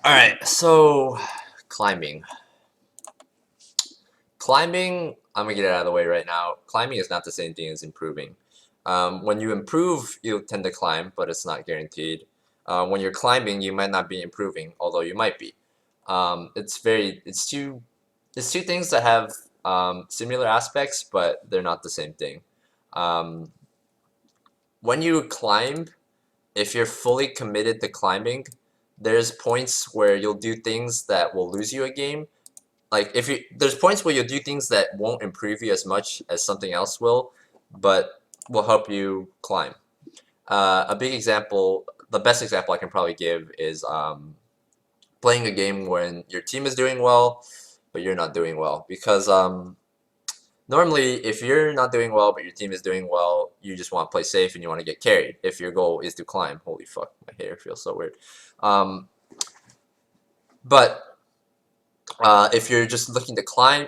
All right, so climbing. Climbing, I'm gonna get it out of the way right now. Climbing is not the same thing as improving. When you improve, you tend to climb, but it's not guaranteed. When you're climbing, you might not be improving, although you might be. It's two things that have similar aspects, but they're not the same thing. Um, when you climb, if you're fully committed to climbing, there's points where you'll do things that will lose you a game. Like if you there's points where you'll do things that won't improve you as much as something else will, but will help you climb. A big example, the best example I can probably give is playing a game when your team is doing well, but you're not doing well. Because normally, if you're not doing well, but your team is doing well, you just want to play safe and you want to get carried. If your goal is to climb, holy fuck, my hair feels so weird. Um, but if you're just looking to climb,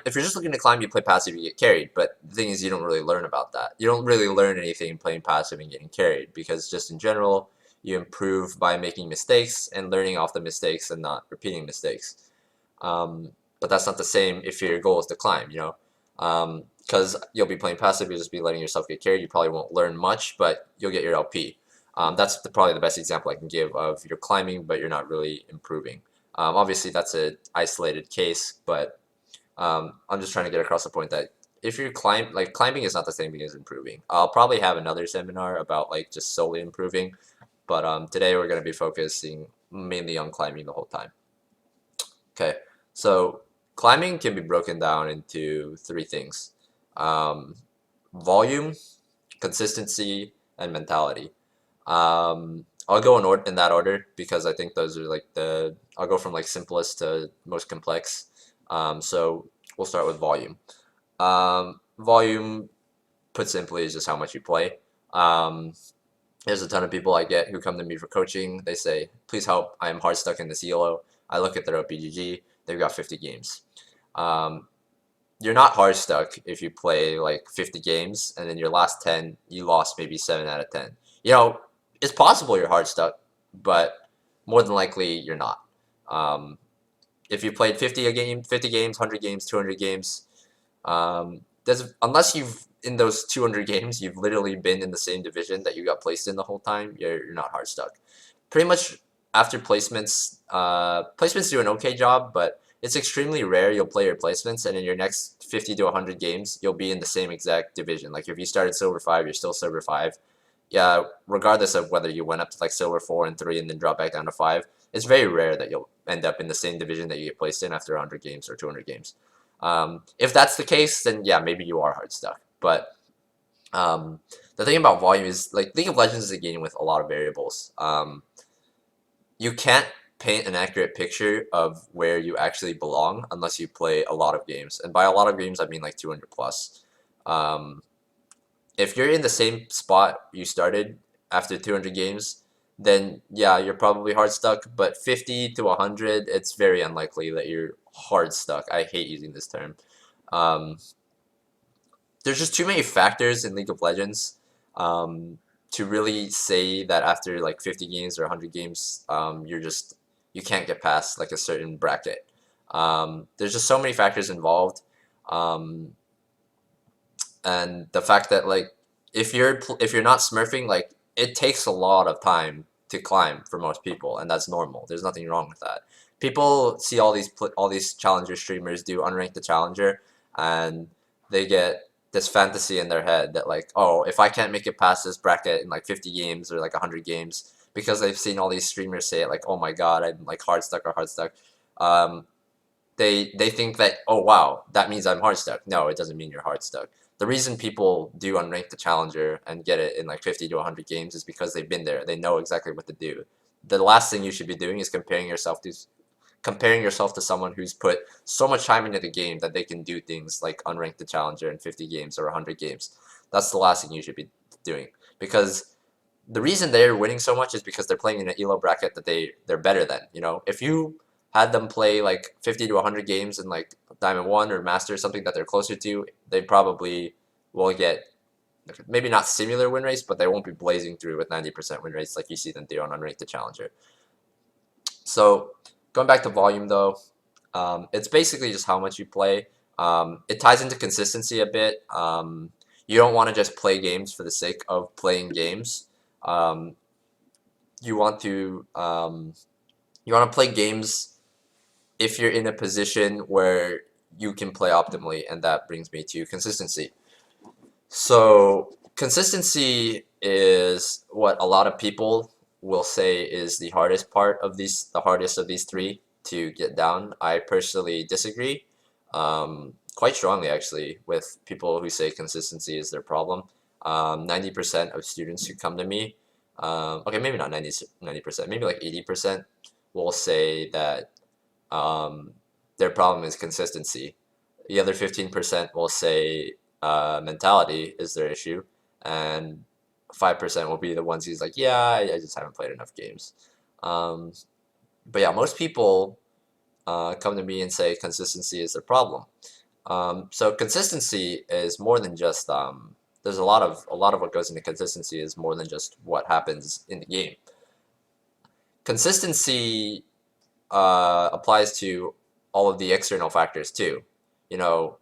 you play passive, you get carried. But the thing is, you don't really learn about that. You don't really learn anything playing passive and getting carried because just in general, you improve by making mistakes and learning off the mistakes and not repeating mistakes. But that's not the same if your goal is to climb, you know, because you'll be playing passive, you'll just be letting yourself get carried. You probably won't learn much, but you'll get your LP. That's probably the best example I can give of you're climbing, but you're not really improving. Obviously, that's an isolated case, but I'm just trying to get across the point that if you're climbing is not the same thing as improving. I'll probably have another seminar about like just solely improving, but today we're going to be focusing mainly on climbing the whole time. Okay, so climbing can be broken down into three things: um, volume, consistency, and mentality. I'll go in that order because I think those are like I'll go from like simplest to most complex. So we'll start with volume. Volume, put simply, is just how much you play. Um, there's a ton of people I get who come to me for coaching. They say, "Please help. I am hard stuck in this ELO." I look at their OPGG. They've got 50 games. Um, you're not hard stuck if you play like 50 games and then your last 10 you lost maybe 7 out of 10. You know, it's possible you're hard stuck, but more than likely you're not. Um, if you played 50 games, 100 games, 200 games, there's unless you've in those 200 games you've literally been in the same division that you got placed in the whole time, you're not hard stuck. Pretty much after placements, placements do an okay job, but it's extremely rare you'll play your placements and in your next 50 to 100 games you'll be in the same exact division. Like if you started silver 5, you're still silver 5. Yeah, regardless of whether you went up to like silver 4 and 3 and then drop back down to 5, it's very rare that you'll end up in the same division that you get placed in after 100 games or 200 games. If that's the case, then yeah, maybe you are hard stuck. But um, the thing about volume is like League of Legends is a game with a lot of variables. You can't paint an accurate picture of where you actually belong unless you play a lot of games. And by a lot of games, I mean like 200 plus. Um, if you're in the same spot you started after 200 games, then yeah, you're probably hard stuck. But 50 to 100, it's very unlikely that you're hard stuck. I hate using this term. Um, there's just too many factors in League of Legends to really say that after like 50 games or 100 games, you can't get past like a certain bracket. There's just so many factors involved. Um, and the fact that like if you're not smurfing, like it takes a lot of time to climb for most people, and that's normal. There's nothing wrong with that. People see all these challenger streamers do unranked the challenger, and they get this fantasy in their head that like, oh, if I can't make it past this bracket in like 50 games or like 100 games, because they've seen all these streamers say it, like, oh my god, I'm like hard stuck or hard stuck. Um, they think that, oh wow, that means I'm hard stuck. No, it doesn't mean you're hard stuck. The reason people do unrank the challenger and get it in like 50 to 100 games is because they've been there. They know exactly what to do. The last thing you should be doing is comparing yourself to someone who's put so much time into the game that they can do things like unrank the challenger in 50 games or 100 games. That's the last thing you should be doing, because the reason they're winning so much is because they're playing in an elo bracket that they're better than. You know, if you had them play like 50 to 100 games in like Diamond 1 or Master, something that they're closer to, they probably will get maybe not similar win rates, but they won't be blazing through with 90% win rates like you see them do on Unranked the Challenger. So Going back to volume though, it's basically just how much you play. It ties into consistency a bit. You don't want to just play games for the sake of playing games. Um, you want to play games if you're in a position where you can play optimally, and that brings me to consistency. So consistency is what a lot of people will say is the hardest part of the hardest of these three to get down. I personally disagree, quite strongly actually, with people who say consistency is their problem. 90% of students who come to me, okay, maybe not 90%, maybe like 80% will say that um, their problem is consistency. The other 15% will say mentality is their issue, and 5% will be the ones who's like, yeah, I just haven't played enough games. Um, but yeah, most people come to me and say consistency is their problem. So consistency is more than just there's a lot of what goes into consistency is more than just what happens in the game. Consistency applies to all of the external factors too. You know,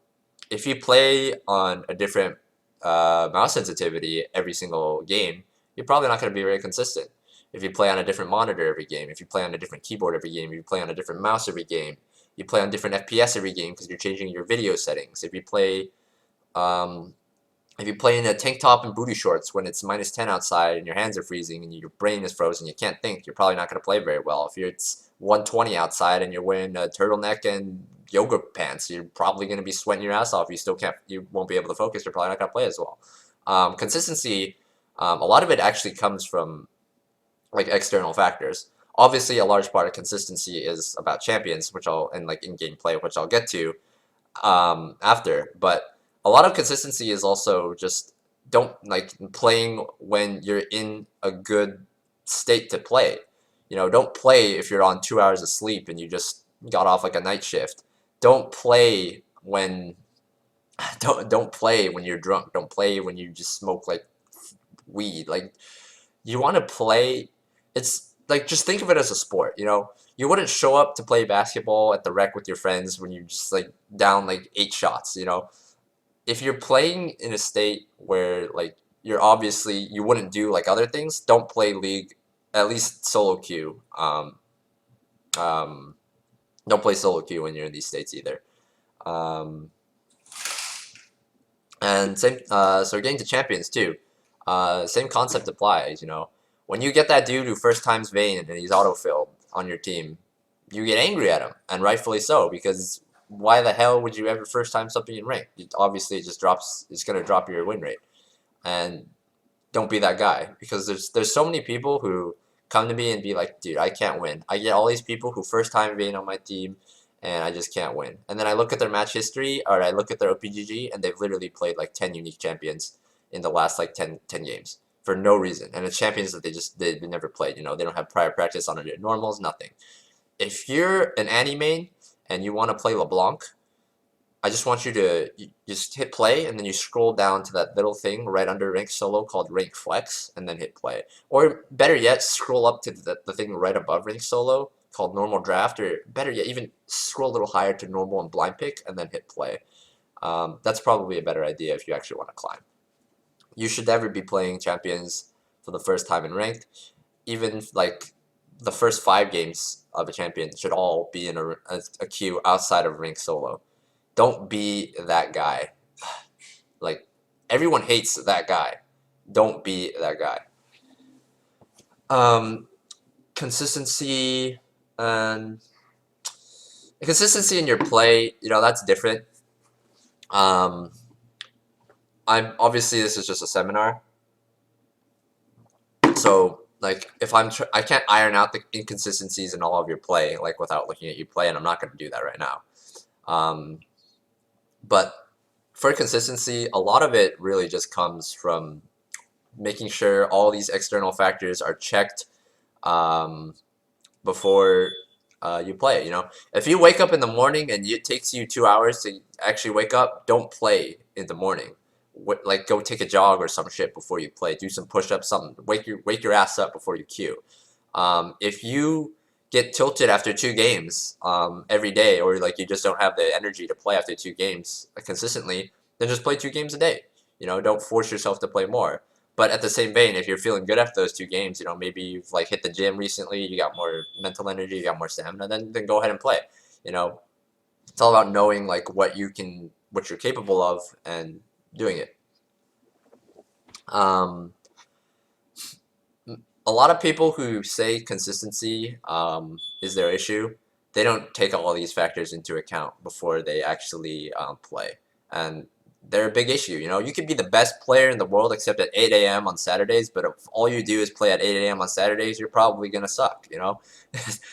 if you play on a different mouse sensitivity every single game, you're probably not going to be very consistent. If you play on a different monitor every game, if you play on a different keyboard every game, if you play on a different mouse every game, you play on different FPS every game because you're changing your video settings. Um, if you play in a tank top and booty shorts when it's -10 outside and your hands are freezing and your brain is frozen, you can't think, you're probably not going to play very well. If it's 120 outside and you're wearing a turtleneck and yoga pants, you're probably going to be sweating your ass off. You won't be able to focus. You're probably not going to play as well. Consistency, a lot of it actually comes from like external factors. Obviously, a large part of consistency is about champions, and like in gameplay, which I'll get to after. But a lot of consistency is also just don't like playing when you're in a good state to play. Don't play if you're on 2 hours of sleep and you just got off like a night shift. Don't play when don't play when you're drunk. Don't play when you just smoke like weed. Like you want to play. It's like just think of it as a sport. You wouldn't show up to play basketball at the rec with your friends when you just like down like 8 shots. If you're playing in a state where like you wouldn't do like other things, don't play League, at least solo queue. Um, don't play solo queue when you're in these states either. Um, and same, so getting to champions too. Same concept applies. When you get that dude who first times Vayne and he's autofilled on your team, you get angry at him, and rightfully so, because why the hell would you ever first time something in rank? Obviously, it's gonna drop your win rate, and don't be that guy, because there's so many people who come to me and be like, dude, I can't win. I get all these people who first time Vayne on my team, and I just can't win. And then I look at their match history, or I look at their OPGG, and they've literally played like 10 unique champions in the last like 10 games for no reason. And it's champions that they never played. They don't have prior practice on their normals, nothing. If you're an Annie main and you want to play LeBlanc, I just want you to just hit play, and then you scroll down to that little thing right under rank solo called rank flex, and then hit play. Or better yet, scroll up to the thing right above rank solo called normal draft, or better yet, even scroll a little higher to normal and blind pick, and then hit play. That's probably a better idea if you actually want to climb. You should never be playing champions for the first time in ranked. Even like the first 5 games of a champion should all be in a queue outside of rank solo. Don't be that guy. Like, everyone hates that guy. Don't be that guy. Consistency and consistency in your play, that's different. I'm obviously this is just a seminar, so like if I can't iron out the inconsistencies in all of your play like without looking at you play, and I'm not going to do that right now. But for consistency, a lot of it really just comes from making sure all these external factors are checked before you play. If you wake up in the morning and it takes you 2 hours to actually wake up, don't play in the morning. Like go take a jog or some shit before you play. Do some push-ups, something. Wake your ass up before you queue. If you get tilted after 2 games every day, or like you just don't have the energy to play after 2 games consistently, then just play 2 games a day. Don't force yourself to play more. But at the same vein, if you're feeling good after those 2 games, maybe you've like hit the gym recently, you got more mental energy, you got more stamina, then go ahead and play. You know, it's all about knowing like what you're capable of and doing it. Um, a lot of people who say consistency is their issue, they don't take all these factors into account before they actually play. And they're a big issue. You could be the best player in the world except at 8 a.m. on Saturdays, but if all you do is play at 8 a.m. on Saturdays, you're probably going to suck.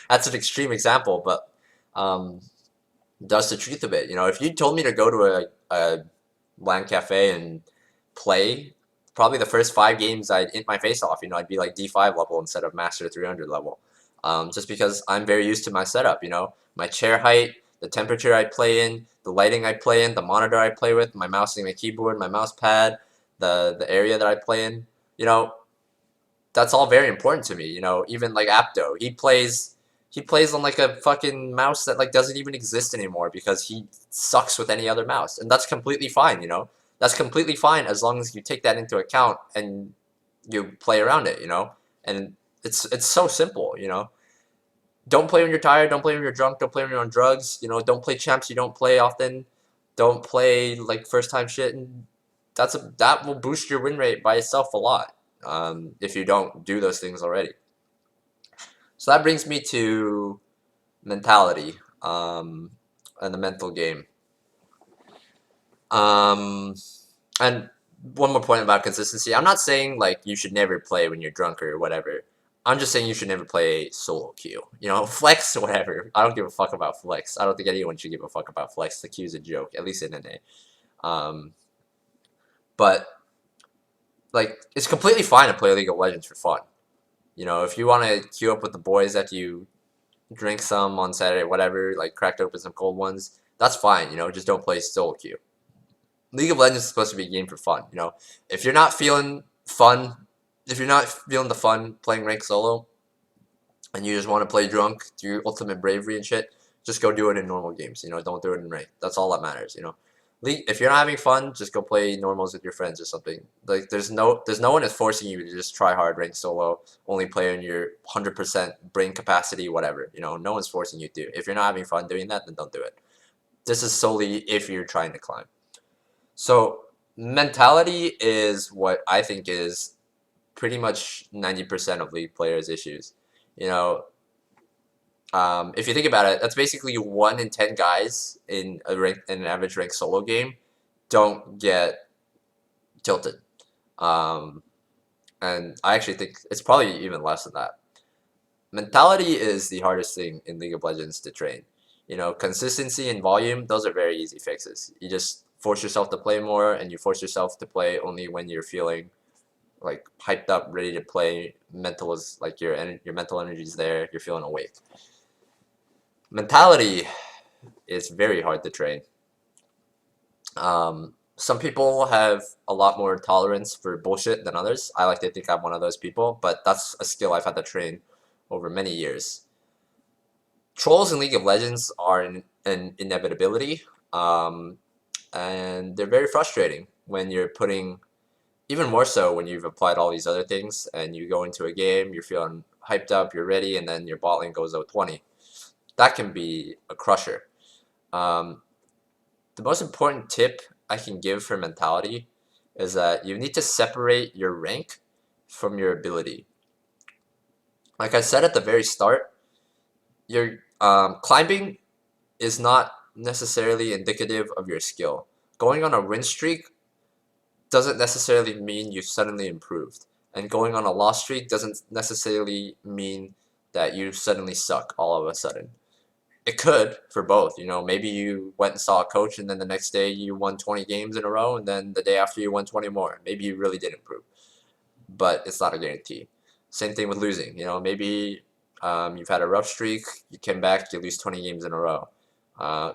That's an extreme example, but um, that's the truth of it. If you told me to go to a LAN cafe and play, probably the first 5 games I'd hit my face off. I'd be like D5 level instead of Master 300 level. Just because I'm very used to my setup. My chair height, the temperature I play in, the lighting I play in, the monitor I play with, my mouse and my keyboard, my mouse pad, the area that I play in. You know, that's all very important to me. Even like Apto, he plays on like a fucking mouse that like doesn't even exist anymore because he sucks with any other mouse, and that's completely fine. That's completely fine as long as you take that into account and you play around it. And it's so simple. Don't play when you're tired, don't play when you're drunk, don't play when you're on drugs. Don't play champs you don't play often, don't play like first time shit, and that will boost your win rate by itself a lot, if you don't do those things already. So that brings me to mentality, and the mental game. Um, and one more point about consistency. I'm not saying like you should never play when you're drunk or whatever. I'm just saying you should never play solo queue. Flex or whatever. I don't give a fuck about flex. I don't think anyone should give a fuck about flex. The queue's a joke, at least in NA. But like it's completely fine to play League of Legends for fun. If you want to queue up with the boys after you drink some on Saturday, whatever, like cracked open some cold ones, that's fine. Just don't play solo queue. League of Legends is supposed to be a game for fun. If you're not feeling fun, if you're not feeling the fun playing rank solo, and you just want to play drunk, do your ultimate bravery and shit, just go do it in normal games. Don't do it in rank. That's all that matters. League, if you're not having fun, just go play normals with your friends or something. Like there's no one is forcing you to just try hard rank solo, only play in your 100% brain capacity, whatever. No one's forcing you to. If you're not having fun doing that, then don't do it. This is solely if you're trying to climb. So mentality is what I think is pretty much 90% of League players' issues. You know, if you think about it, that's basically 1 in 10 guys in an average rank solo game don't get tilted. Um, and I actually think it's probably even less than that. Mentality is the hardest thing in League of Legends to train. Consistency and volume, those are very easy fixes. You just force yourself to play more, and you force yourself to play only when you're feeling like hyped up, ready to play. Mental is like your mental energy is there. You're feeling awake. Mentality is very hard to train. Some people have a lot more tolerance for bullshit than others. I like to think I'm one of those people, but that's a skill I've had to train over many years. Trolls in League of Legends are an inevitability, and they're very frustrating when you're putting, even more so when you've applied all these other things and you go into a game, you're feeling hyped up, you're ready, and then your bot lane goes 0-20. That can be a crusher. Um, the most important tip I can give for mentality is that you need to separate your rank from your ability. Like I said at the very start, your climbing is not necessarily indicative of your skill. Going on a win streak doesn't necessarily mean you suddenly improved, and going on a loss streak doesn't necessarily mean that you suddenly suck all of a sudden. It could for both. Maybe you went and saw a coach, and then the next day you won 20 games in a row, and then the day after you won 20 more. Maybe you really did improve, but it's not a guarantee. Same thing with losing. Maybe you've had a rough streak, you came back, you lose 20 games in a row.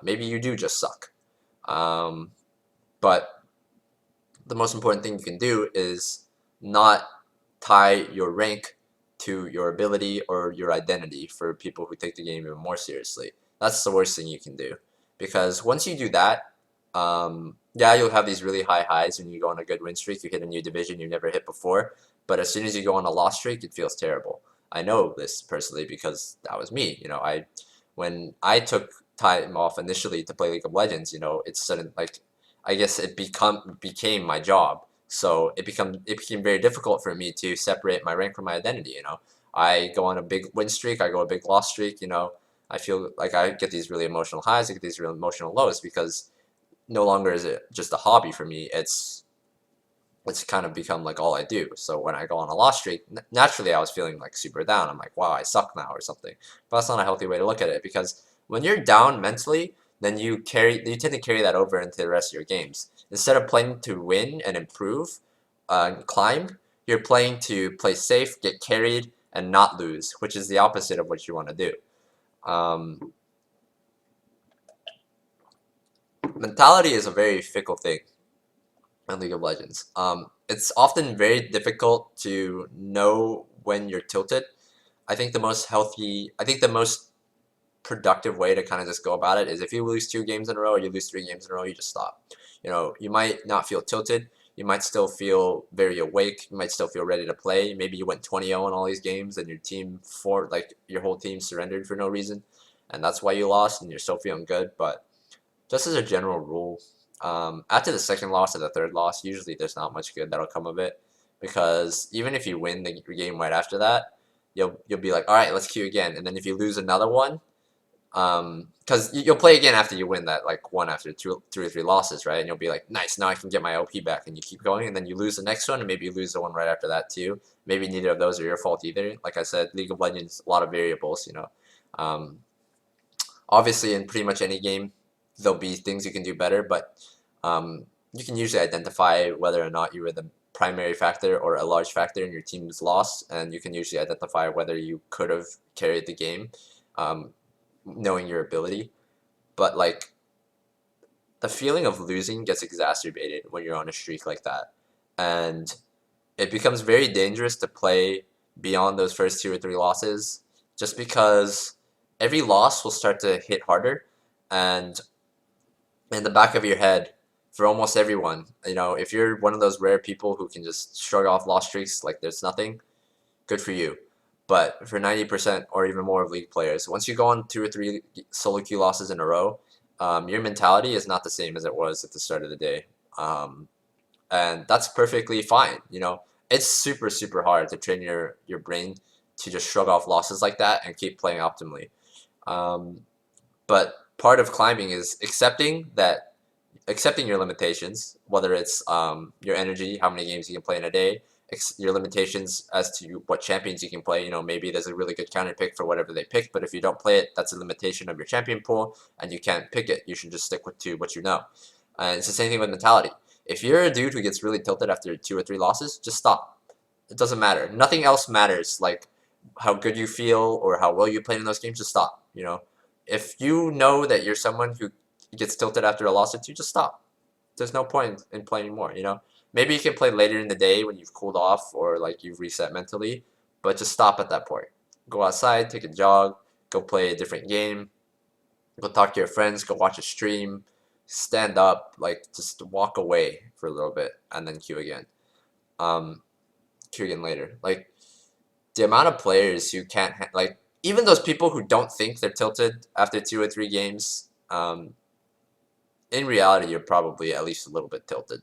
Maybe you do just suck. But the most important thing you can do is not tie your rank to your ability or your identity for people who take the game even more seriously. That's the worst thing you can do. Because once you do that, yeah, you'll have these really high highs when you go on a good win streak. You hit a new division you never hit before. But as soon as you go on a loss streak, it feels terrible. I know this personally because that was me. When I took time off initially to play League of Legends, it's sudden like I guess it became my job. So it became very difficult for me to separate my rank from my identity. I go on a big win streak, I go a big loss streak. I feel like I get these really emotional highs, I get these really emotional lows because no longer is it just a hobby for me. It's kind of become like all I do. So when I go on a loss streak, naturally I was feeling like super down. I'm like, wow, I suck now or something. But that's not a healthy way to look at it because when you're down mentally, then you tend to carry that over into the rest of your games. Instead of playing to win and improve, climb, you're playing to play safe, get carried, and not lose, which is the opposite of what you want to do. Mentality is a very fickle thing in League of Legends. It's often very difficult to know when you're tilted. I think the most productive way to kind of just go about it is if you lose 2 games in a row or you lose 3 games in a row, you just stop. You might not feel tilted. You might still feel very awake. You might still feel ready to play. Maybe you went 20-0 in all these games and your whole team surrendered for no reason, and that's why you lost and you're still feeling good. But just as a general rule, after the second loss or the third loss, usually there's not much good that'll come of it, because even if you win the game right after that, you'll be like, all right, let's queue again, and then if you lose another one, because you'll play again after you win that like one after 2 or 3 losses, right? And you'll be like, nice, now I can get my OP back, and you keep going, and then you lose the next one, and maybe you lose the one right after that too. Maybe neither of those are your fault either. Like I said, League of Legends, a lot of variables. Um, Obviously, in pretty much any game, there'll be things you can do better, but you can usually identify whether or not you were the primary factor or a large factor in your team's loss, and you can usually identify whether you could have carried the game, knowing your ability. But like the feeling of losing gets exacerbated when you're on a streak like that, and it becomes very dangerous to play beyond those first 2 or 3 losses, just because every loss will start to hit harder, and in the back of your head, for almost everyone, if you're one of those rare people who can just shrug off loss streaks like there's nothing, good for you. But for 90% or even more of League players, once you go on 2 or 3 solo queue losses in a row, your mentality is not the same as it was at the start of the day. And that's perfectly fine. It's super, super hard to train your brain to just shrug off losses like that and keep playing optimally. But part of climbing is accepting your limitations, whether it's your energy, how many games you can play in a day, your limitations as to what champions you can play. Maybe there's a really good counter pick for whatever they pick, but if you don't play it, that's a limitation of your champion pool, and you can't pick it. You should just stick to what you know. And it's the same thing with mentality. If you're a dude who gets really tilted after 2 or 3 losses, just stop. It doesn't matter. Nothing else matters. Like how good you feel or how well you played in those games, just stop. If you know that you're someone who gets tilted after a loss or two, just stop. There's no point in playing more. Maybe you can play later in the day when you've cooled off or like you've reset mentally, but just stop at that point. Go outside, take a jog, go play a different game, go talk to your friends, go watch a stream, stand up, like just walk away for a little bit and then queue again. Queue again later. Like the amount of players who can't like even those people who don't think they're tilted after 2 or 3 games, in reality, you're probably at least a little bit tilted.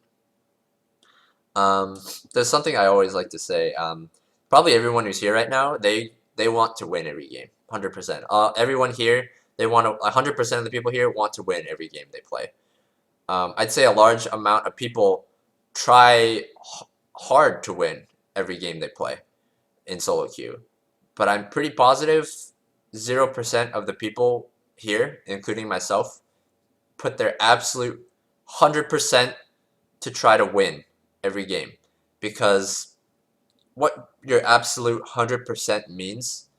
There's something I always like to say. Probably everyone who's here right now, they want to win every game, 100%. Everyone here, 100% of the people here want to win every game they play. I'd say a large amount of people try hard to win every game they play in solo queue, but I'm pretty positive 0% of the people here, including myself, put their absolute 100% to try to win every game, because what your absolute 100% means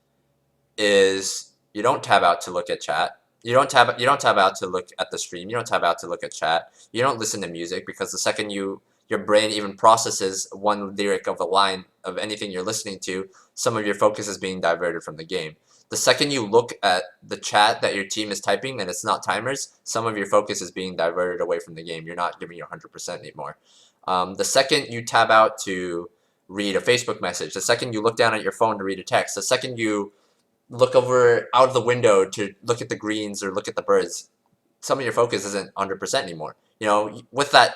is you don't tab out to look at chat. You don't tab out to look at the stream. You don't tab out to look at chat. You don't listen to music, because the second you your brain even processes one lyric of a line of anything you're listening to, some of your focus is being diverted from the game. The second you look at the chat that your team is typing and it's not timers, some of your focus is being diverted away from the game. You're not giving your 100% anymore. The second you tab out to read a Facebook message, the second you look down at your phone to read a text, the second you look over out of the window to look at the greens or look at the birds, some of your focus isn't 100% anymore. You know, with that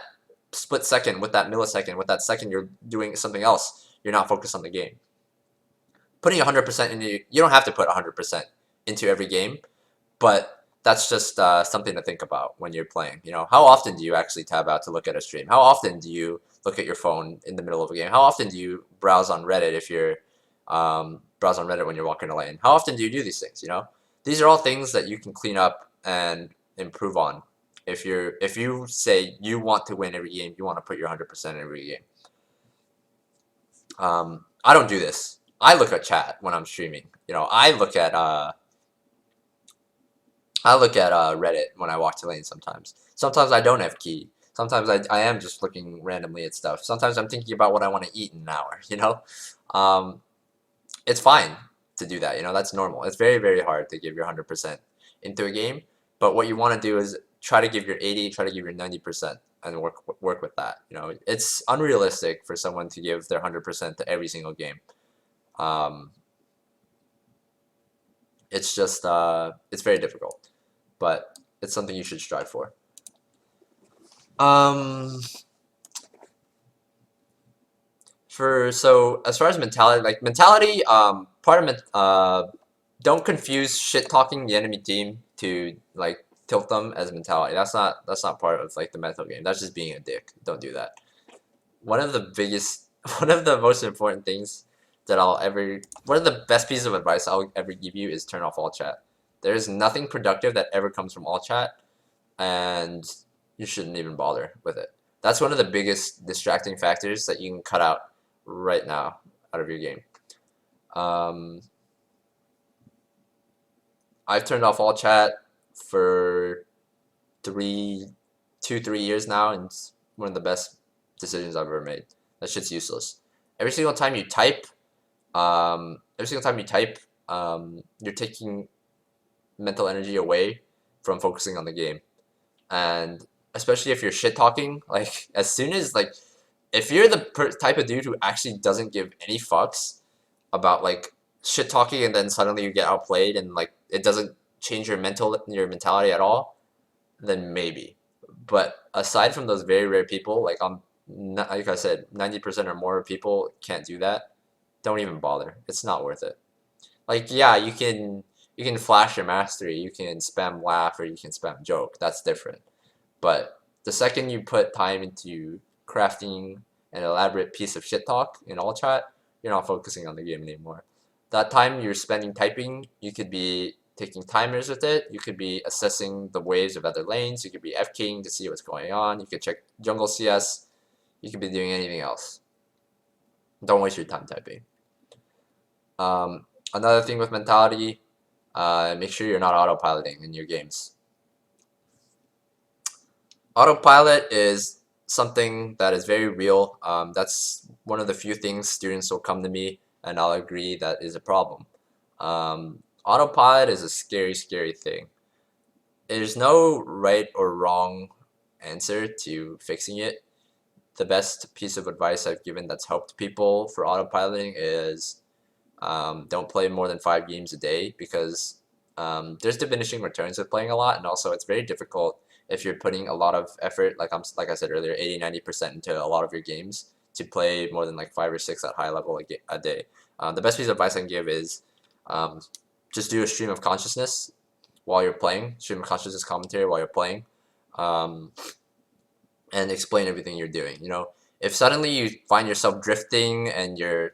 split second, with that millisecond, with that second you're doing something else, you're not focused on the game. Putting 100% into, you don't have to put 100% into every game, but that's just something to think about when you're playing. You know, how often do you actually tab out to look at a stream? How often do you look at your phone in the middle of a game? How often do you browse on Reddit if you're browse on Reddit when you're walking a lane? How often do you do these things? You know, these are all things that you can clean up and improve on. If you say you want to win every game, you want to put your 100% in every game. I don't do this. I look at chat when I'm streaming. You know, I look at Reddit when I walk to lane sometimes. Sometimes I don't have key. Sometimes I am just looking randomly at stuff. Sometimes I'm thinking about what I want to eat in an hour, you know? It's fine to do that, you know, that's normal. It's very, very hard to give your 100% into a game, but what you want to do is try to give your 80, try to give your 90% and work with that. You know, it's unrealistic for someone to give their 100% to every single game. It's just, it's very difficult, but it's something you should strive for. So as far as mentality, part of it, don't confuse shit talking the enemy team to like tilt them as mentality. That's not part of like the mental game. That's just being a dick. Don't do that. One of the most important things that one of the best pieces of advice I'll ever give you is turn off all chat. There is nothing productive that ever comes from all chat, and you shouldn't even bother with it. That's one of the biggest distracting factors that you can cut out right now out of your game. I've turned off all chat for 3 years now, and it's one of the best decisions I've ever made. That shit's useless. Every single time you type, you're taking mental energy away from focusing on the game. And especially if you're shit talking, like as soon as like, if you're the type of dude who actually doesn't give any fucks about like shit talking, and then suddenly you get outplayed and like it doesn't change your mentality at all, then maybe. But aside from those very rare people, like I said, 90% or more people can't do that. Don't even bother. It's not worth it. Like, yeah, you can flash your mastery, you can spam laugh, or you can spam joke. That's different. But the second you put time into crafting an elaborate piece of shit talk in all chat, you're not focusing on the game anymore. That time you're spending typing, you could be taking timers with it, you could be assessing the waves of other lanes, you could be FKing to see what's going on, you could check jungle CS, you could be doing anything else. Don't waste your time typing. Another thing with mentality, make sure you're not autopiloting in your games. Autopilot is something that is very real. That's one of the few things students will come to me and I'll agree that is a problem. Autopilot is a scary, scary thing. There's no right or wrong answer to fixing it. The best piece of advice I've given that's helped people for autopiloting is don't play more than 5 games a day, because there's diminishing returns with playing a lot, and also it's very difficult if you're putting a lot of effort, like I said earlier, 80-90% into a lot of your games, to play more than like 5 or 6 at high level a day. The best piece of advice I can give is just do a stream of consciousness while you're playing, stream of consciousness commentary while you're playing, and explain everything you're doing. You know, if suddenly you find yourself drifting and you're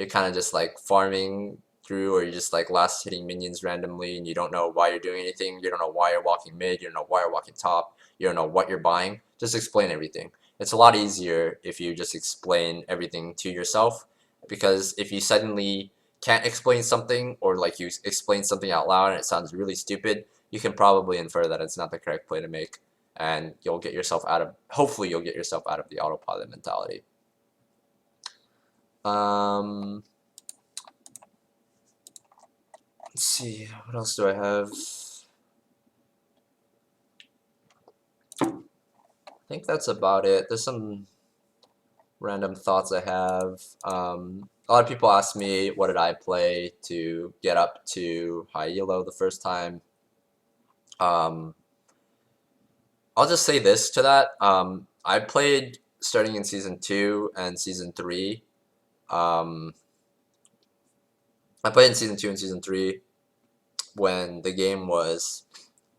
kind of just like farming through, or you're just like last hitting minions randomly and you don't know why you're doing anything, you don't know why you're walking mid, you don't know why you're walking top, you don't know what you're buying, just explain everything. It's a lot easier if you just explain everything to yourself, because if you suddenly can't explain something, or like you explain something out loud and it sounds really stupid, you can probably infer that it's not the correct play to make. and you'll get yourself out of, hopefully you'll get yourself out of the autopilot mentality. Let's see, what else do I have? I think that's about it. There's some random thoughts I have. A lot of people ask me what did I play to get up to high elo the first time. I'll just say this to that. I played starting in Season 2 and Season 3. I played in Season 2 and Season 3 when the game was,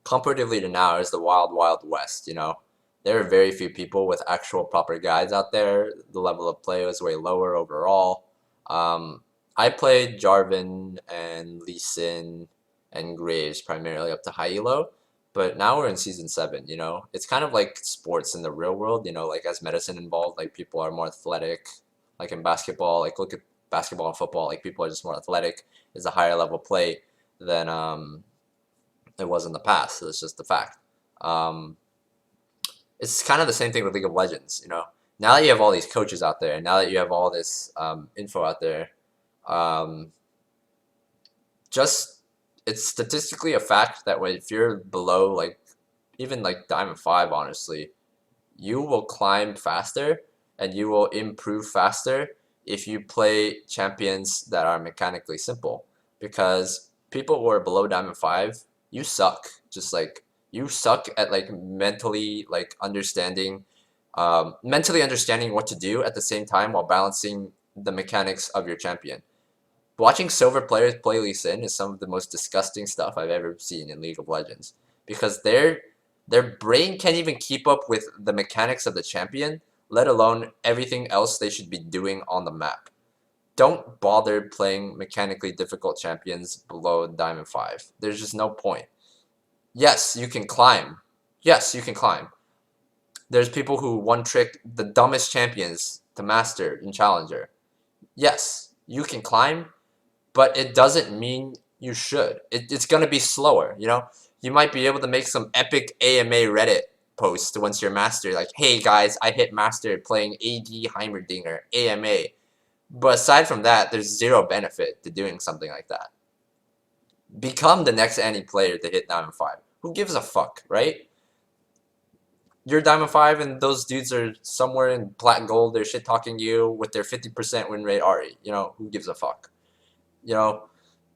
comparatively to now, is the wild, wild west, you know? There are very few people with actual proper guides out there. The level of play was way lower overall. I played Jarvan and Lee Sin and Graves primarily up to high elo, but now we're in Season 7, you know? It's kind of like sports in the real world, you know, like as medicine involved, like people are more athletic. Like in basketball, like look at basketball and football, like people are just more athletic. It's a higher level play than it was in the past. So it's just the fact. It's kind of the same thing with League of Legends, you know. Now that you have all these coaches out there, and now that you have all this info out there, just it's statistically a fact that if you're below, like even like Diamond 5, honestly, you will climb faster and you will improve faster if you play champions that are mechanically simple. Because people who are below Diamond 5, you suck. Just like you suck at like mentally understanding what to do at the same time while balancing the mechanics of your champion. Watching silver players play Lee Sin is some of the most disgusting stuff I've ever seen in League of Legends, because their brain can't even keep up with the mechanics of the champion, let alone everything else they should be doing on the map. Don't bother playing mechanically difficult champions below Diamond 5. There's just no point. Yes, you can climb. Yes, you can climb. There's people who one-trick the dumbest champions to master in Challenger. Yes, you can climb, but it doesn't mean you should. It's going to be slower, you know? You might be able to make some epic AMA Reddit post once you're master, like, hey guys, I hit master playing AD Heimerdinger, AMA. But aside from that, there's zero benefit to doing something like that. Become the next any player to hit Diamond 5. Who gives a fuck, right? You're Diamond 5 and those dudes are somewhere in Plat Gold, they're shit-talking you with their 50% win rate Ahri. You know, who gives a fuck? You know,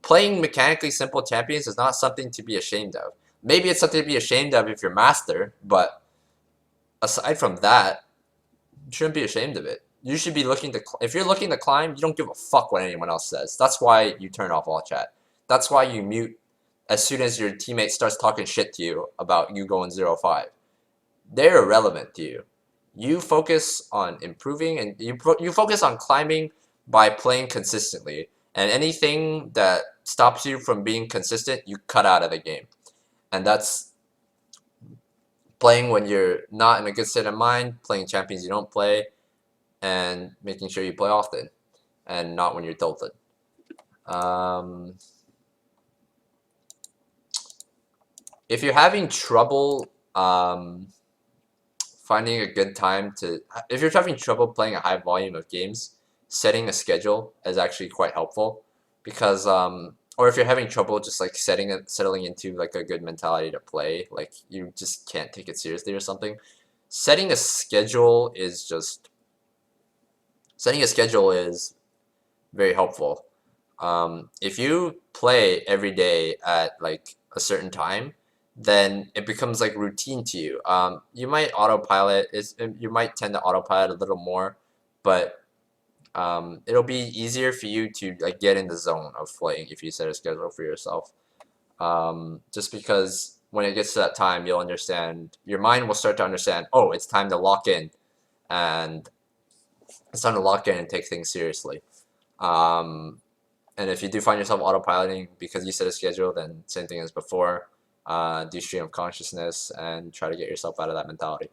playing mechanically simple champions is not something to be ashamed of. Maybe it's something to be ashamed of if you're master, but aside from that, you shouldn't be ashamed of it. You should be looking to, if you're looking to climb, you don't give a fuck what anyone else says. That's why you turn off all chat. That's why you mute as soon as your teammate starts talking shit to you about you going 0-5. They're irrelevant to you. You focus on improving, and you focus on climbing by playing consistently. And anything that stops you from being consistent, you cut out of the game. And that's playing when you're not in a good state of mind, playing champions you don't play, and making sure you play often, and not when you're tilted. If you're having trouble finding a good time to, if you're having trouble playing a high volume of games, setting a schedule is actually quite helpful, because or if you're having trouble just like settling into like a good mentality to play, like you just can't take it seriously or something, setting a schedule is very helpful. If you play every day at like a certain time, then it becomes like routine to you. You might autopilot, you might tend to autopilot a little more, but it'll be easier for you to like get in the zone of playing if you set a schedule for yourself. Just because when it gets to that time, you'll understand, your mind will start to understand, oh, it's time to lock in, and it's time to lock in and take things seriously. And if you do find yourself autopiloting because you set a schedule, then same thing as before. Do stream of consciousness and try to get yourself out of that mentality.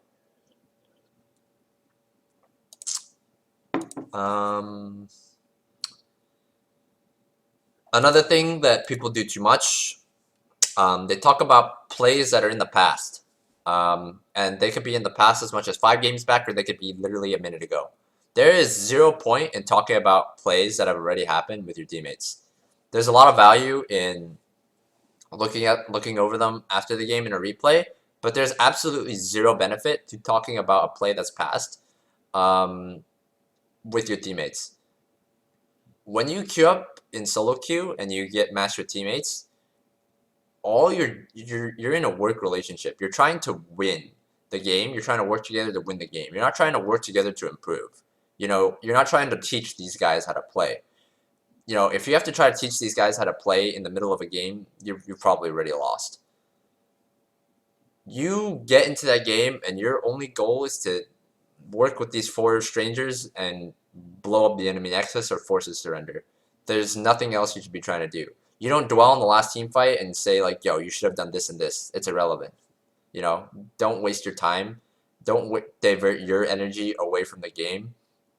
Another thing that people do too much, they talk about plays that are in the past. and they could be in the past as much as 5 games back, or they could be literally a minute ago. There is 0 point in talking about plays that have already happened with your teammates. There's a lot of value in looking over them after the game in a replay, but there's absolutely zero benefit to talking about a play that's passed with your teammates. When you queue up in solo queue and you get matched with teammates, you're in a work relationship. You're trying to win the game. You're trying to work together to win the game. You're not trying to work together to improve. You know, you're not trying to teach these guys how to play. You know, if you have to try to teach these guys how to play in the middle of a game, you've probably already lost. You get into that game and your only goal is to work with these 4 strangers and blow up the enemy nexus or force a surrender. There's nothing else you should be trying to do. You don't dwell on the last team fight and say like, yo, you should have done this and this. It's irrelevant. You know, don't waste your time. Don't divert your energy away from the game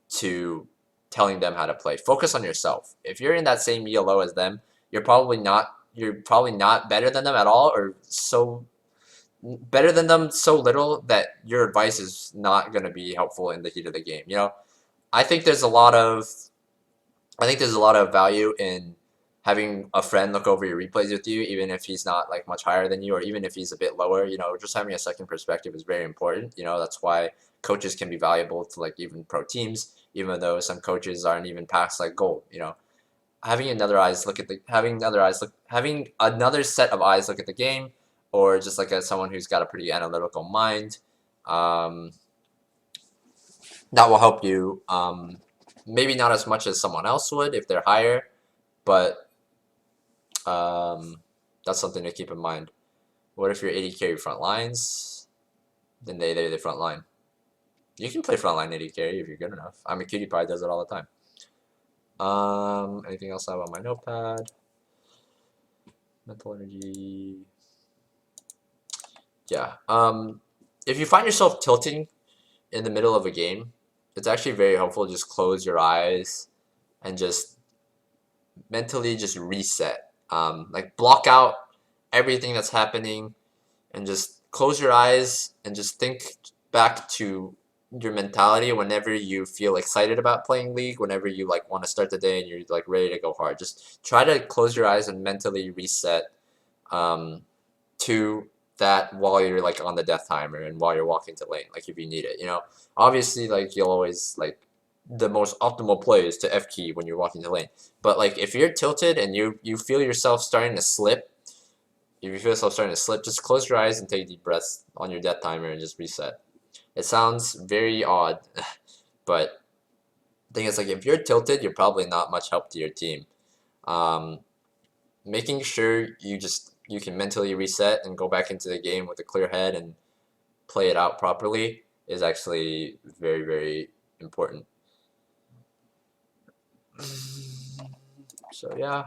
to telling them how to play. Focus on yourself. If you're in that same ELO as them, you're probably not better than them at all, or so better than them so little that your advice is not going to be helpful in the heat of the game. You know, I think there's a lot of value in having a friend look over your replays with you, even if he's not like much higher than you, or even if he's a bit lower. You know, just having a second perspective is very important. You know, that's why coaches can be valuable to like even pro teams, even though some coaches aren't even past like gold. You know, having another set of eyes look at the game, or just like as someone who's got a pretty analytical mind, that will help you. Maybe not as much as someone else would if they're higher, but that's something to keep in mind. What if you're AD carry front lines? Then they're the front line. You can play frontline AD carry if you're good enough. I mean, Cutie Pie does it all the time. Anything else I have on my notepad? Mental energy. Yeah. If you find yourself tilting in the middle of a game, it's actually very helpful to just close your eyes and just mentally just reset. Like block out everything that's happening and just close your eyes and just think back to your mentality whenever you feel excited about playing League, whenever you like want to start the day and you're like ready to go hard. Just try to close your eyes and mentally reset to that while you're like on the death timer and while you're walking to lane, like if you need it. You know, obviously like you'll always like the most optimal play is to F key when you're walking to lane. But like if you're tilted and you feel yourself starting to slip, just close your eyes and take deep breaths on your death timer and just reset. It sounds very odd, but the thing is like if you're tilted, you're probably not much help to your team. Making sure you can mentally reset and go back into the game with a clear head and play it out properly is actually very, very important. So yeah,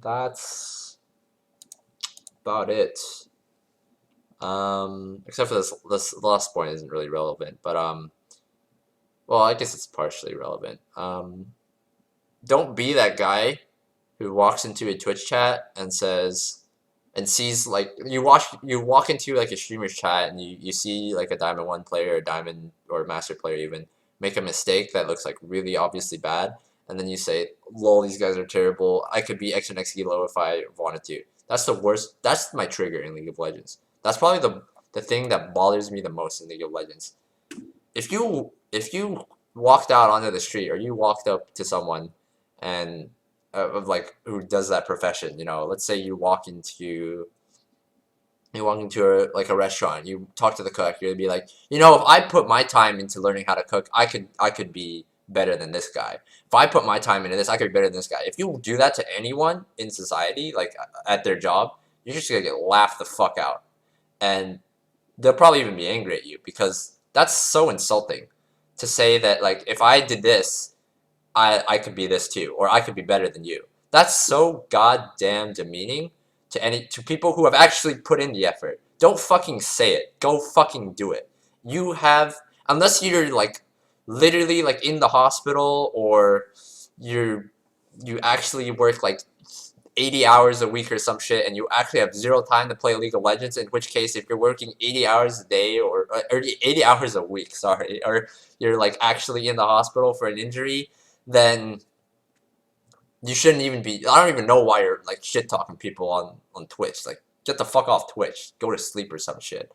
that's about it. Except for this last point isn't really relevant, but well, I guess it's partially relevant. Don't be that guy who walks into a Twitch chat and says and sees like you walk into like a streamer's chat and you see like a Diamond 1 player or Diamond or Master player even make a mistake that looks like really obviously bad, and then you say, lol, these guys are terrible, I could be X and X elo if I wanted to. That's the worst. That's my trigger in League of Legends. That's probably the thing that bothers me the most in League of Legends. If you walked out onto the street or you walked up to someone and of like who does that profession, you know, let's say you walk into a restaurant, you talk to the cook, you'd be like, you know, if I put my time into learning how to cook, I could be better than this guy. If I put my time into this, I could be better than this guy. If you do that to anyone in society, like at their job, you're just gonna get laughed the fuck out. And they'll probably even be angry at you because that's so insulting to say that like if I did this, I could be this too, or I could be better than you. That's so goddamn demeaning to people who have actually put in the effort. Don't fucking say it. Go fucking do it. You have, unless you're like literally like in the hospital or you actually work like 80 hours a week or some shit, and you actually have zero time to play League of Legends, in which case, if you're working 80 hours a day or 80 hours a week, sorry, or you're like actually in the hospital for an injury, then you shouldn't even be. I don't even know why you're like shit talking people on Twitch. Like, get the fuck off Twitch. Go to sleep or some shit.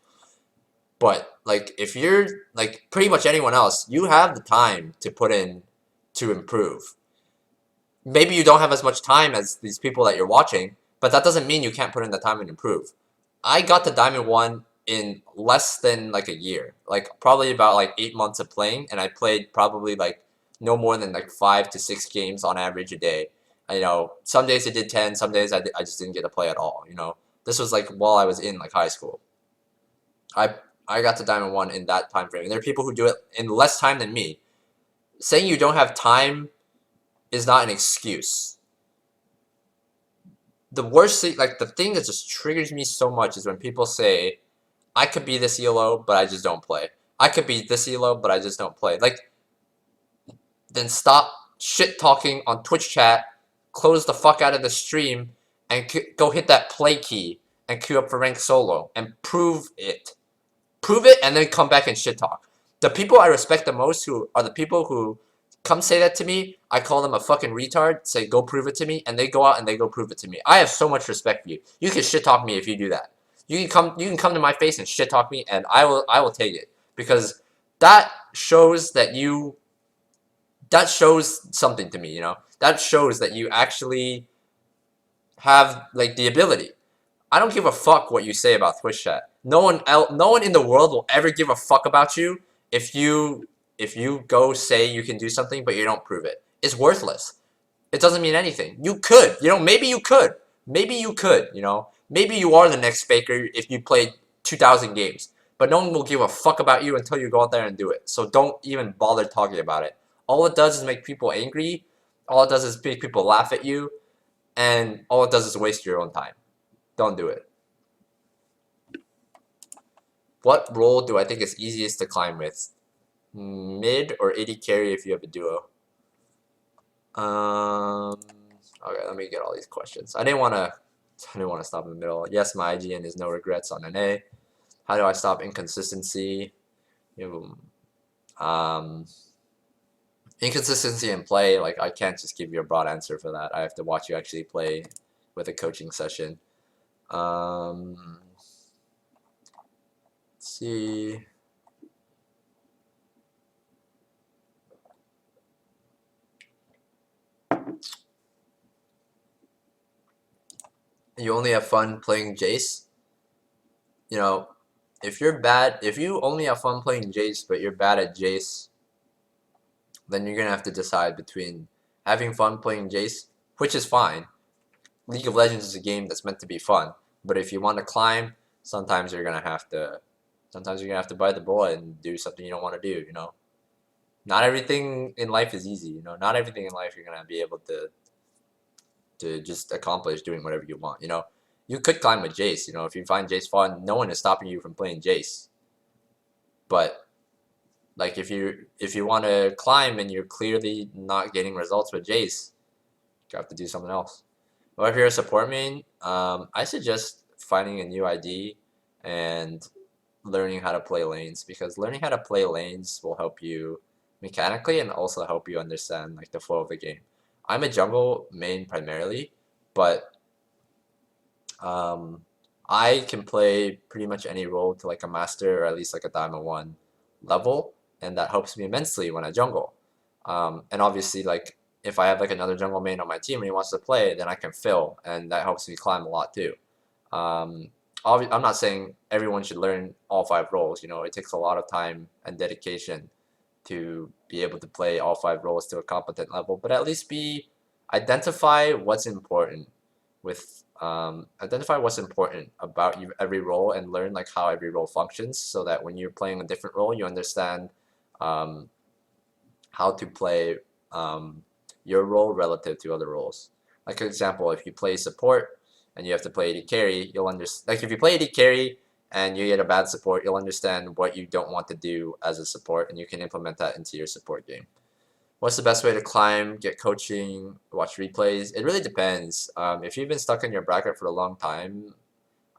But like, if you're like pretty much anyone else, you have the time to put in to improve. Maybe you don't have as much time as these people that you're watching, but that doesn't mean you can't put in the time and improve. I got to Diamond 1 in less than like a year. Like, probably about like 8 months of playing, and I played probably like no more than like 5 to 6 games on average a day. You know, some days I did 10, some days I just didn't get to play at all, you know. This was like while I was in like high school. I I got to Diamond 1 in that time frame. And there are people who do it in less time than me. Saying you don't have time is not an excuse. The worst thing, like the thing that just triggers me so much is when people say, I could be this ELO, but I just don't play. I could be this ELO, but I just don't play. Like, then stop shit talking on Twitch chat, close the fuck out of the stream, and go hit that play key and queue up for rank solo and prove it. Prove it and then come back and shit talk. The people I respect the most who are the people who come say that to me, I call them a fucking retard, say go prove it to me, and they go out and they go prove it to me. I have so much respect for you. You can shit talk me if you do that. You can come to my face and shit talk me, and I will take it. Because that shows that that shows something to me, you know? That shows that you actually have like the ability. I don't give a fuck what you say about Twitch chat. No one in the world will ever give a fuck about you if you go say you can do something but you don't prove it. It's worthless. It doesn't mean anything. You could, you know, maybe you could. Maybe you could, you know. Maybe you are the next Faker if you played 2,000 games. But no one will give a fuck about you until you go out there and do it. So don't even bother talking about it. All it does is make people angry. All it does is make people laugh at you. And all it does is waste your own time. Don't do it. What role do I think is easiest to climb with? Mid or AD carry if you have a duo? Okay, let me get all these questions. I didn't want to stop in the middle. Yes, my IGN is no regrets on an A. How do I stop inconsistency? Inconsistency in play, like I can't just give you a broad answer for that. I have to watch you actually play with a coaching session. Let's see. You only have fun playing Jace? You know, if you only have fun playing Jace, but you're bad at Jace, then you're gonna have to decide between having fun playing Jace, which is fine. League of Legends is a game that's meant to be fun, but if you want to climb, sometimes you're gonna have to bite the bullet and do something you don't want to do. You know, not everything in life is easy. You know, not everything in life you're gonna be able to just accomplish doing whatever you want. You know, you could climb with Jace. You know, if you find Jace fun, no one is stopping you from playing Jace. But like if you want to climb and you're clearly not getting results with Jace, you have to do something else. Or if you're a support main, I suggest finding a new ID and learning how to play lanes, because learning how to play lanes will help you mechanically and also help you understand like the flow of the game. I'm a jungle main primarily, but I can play pretty much any role to like a master or at least like a Diamond 1 level, and that helps me immensely when I jungle. And obviously, like if I have like another jungle main on my team and he wants to play, then I can fill, and that helps me climb a lot too. I'm not saying everyone should learn all 5 roles. You know, it takes a lot of time and dedication to be able to play all 5 roles to a competent level, but at least identify what's important with identify what's important about every role and learn like how every role functions, so that when you're playing a different role, you understand how to play your role relative to other roles. Like for example, if you play support and you have to play AD carry, you'll understand. Like if you play AD carry and you get a bad support, you'll understand what you don't want to do as a support, and you can implement that into your support game. What's the best way to climb, get coaching, watch replays? It really depends. If you've been stuck in your bracket for a long time,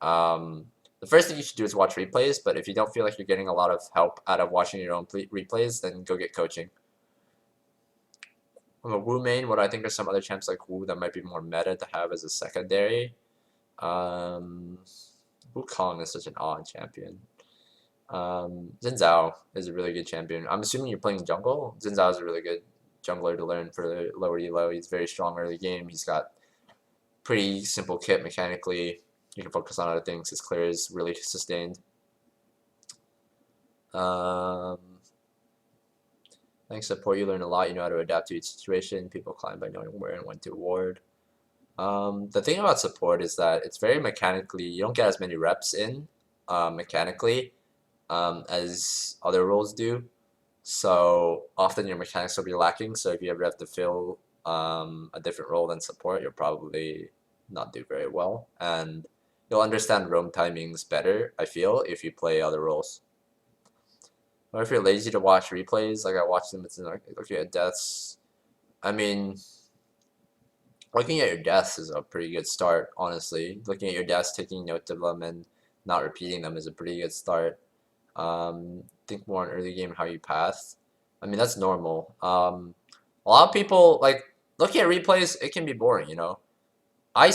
um, the first thing you should do is watch replays. But if you don't feel like you're getting a lot of help out of watching your own replays, then go get coaching. I'm a Wu main. What I think are some other champs like Wu that might be more meta to have as a secondary. Wukong is such an odd champion. Xin Zhao is a really good champion. I'm assuming you're playing jungle. Xin Zhao is a really good jungler to learn for the lower elo. He's very strong early game. He's got pretty simple kit mechanically. You can focus on other things. His clear is really sustained. Thanks to support, you learn a lot. You know how to adapt to each situation. People climb by knowing where and when to ward. The thing about support is that it's very mechanically, you don't get as many reps in mechanically as other roles do. So often your mechanics will be lacking. So if you ever have to fill a different role than support, you'll probably not do very well. And you'll understand roam timings better, I feel, if you play other roles. Or if you're lazy to watch replays, like I watch them, it's like looking at deaths. I mean, looking at your deaths is a pretty good start, honestly. Looking at your deaths, taking note of them, and not repeating them is a pretty good start. Think more on early game how you path. I mean, that's normal. A lot of people, like, looking at replays, it can be boring, you know? I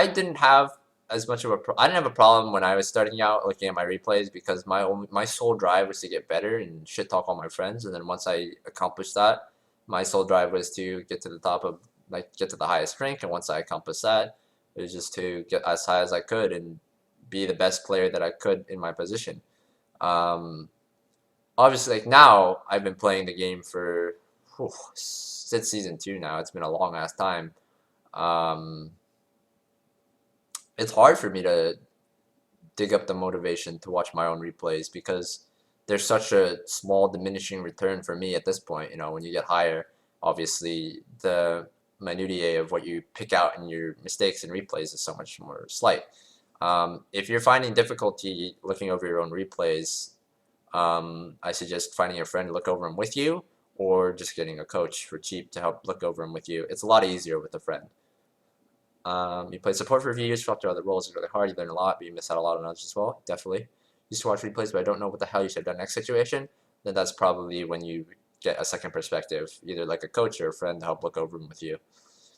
didn't have as much of I didn't have a problem when I was starting out looking at my replays because my sole drive was to get better and shit talk all my friends, and then once I accomplished that, my sole drive was to get to the top of get to the highest rank, and once I accomplished that, it was just to get as high as I could and be the best player that I could in my position. Obviously, like now I've been playing the game for since season 2 now. It's been a long ass time. It's hard for me to dig up the motivation to watch my own replays because there's such a small diminishing return for me at this point. You know, when you get higher, obviously the minutiae of what you pick out in your mistakes and replays is so much more slight. If you're finding difficulty looking over your own replays, I suggest finding a friend to look over them with you, or just getting a coach for cheap to help look over them with you. It's a lot easier with a friend. You play support for a few years, filter other roles is really hard. You learn a lot, but you miss out a lot on others as well. Definitely. Used to watch replays, but I don't know what the hell you should have done next situation. Then that's probably when you get a second perspective, either like a coach or a friend to help look over them with you.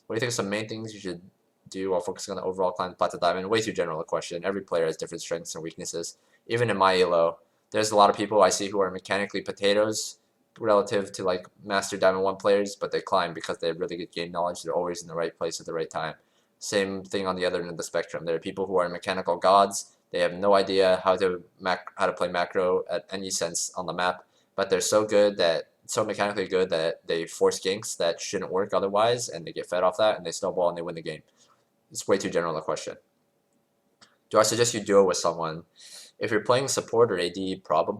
What do you think are some main things you should do while focusing on the overall climb Platinum Diamond? Way too general a question. Every player has different strengths and weaknesses. Even in my elo, there's a lot of people I see who are mechanically potatoes relative to like Master Diamond 1 players, but they climb because they have really good game knowledge. They're always in the right place at the right time. Same thing on the other end of the spectrum. There are people who are mechanical gods. They have no idea how to play macro at any sense on the map, but they're so mechanically good that they force ganks that shouldn't work otherwise, and they get fed off that, and they snowball and they win the game. It's way too general a question. Do I suggest you duo with someone? If you're playing support or AD, probably.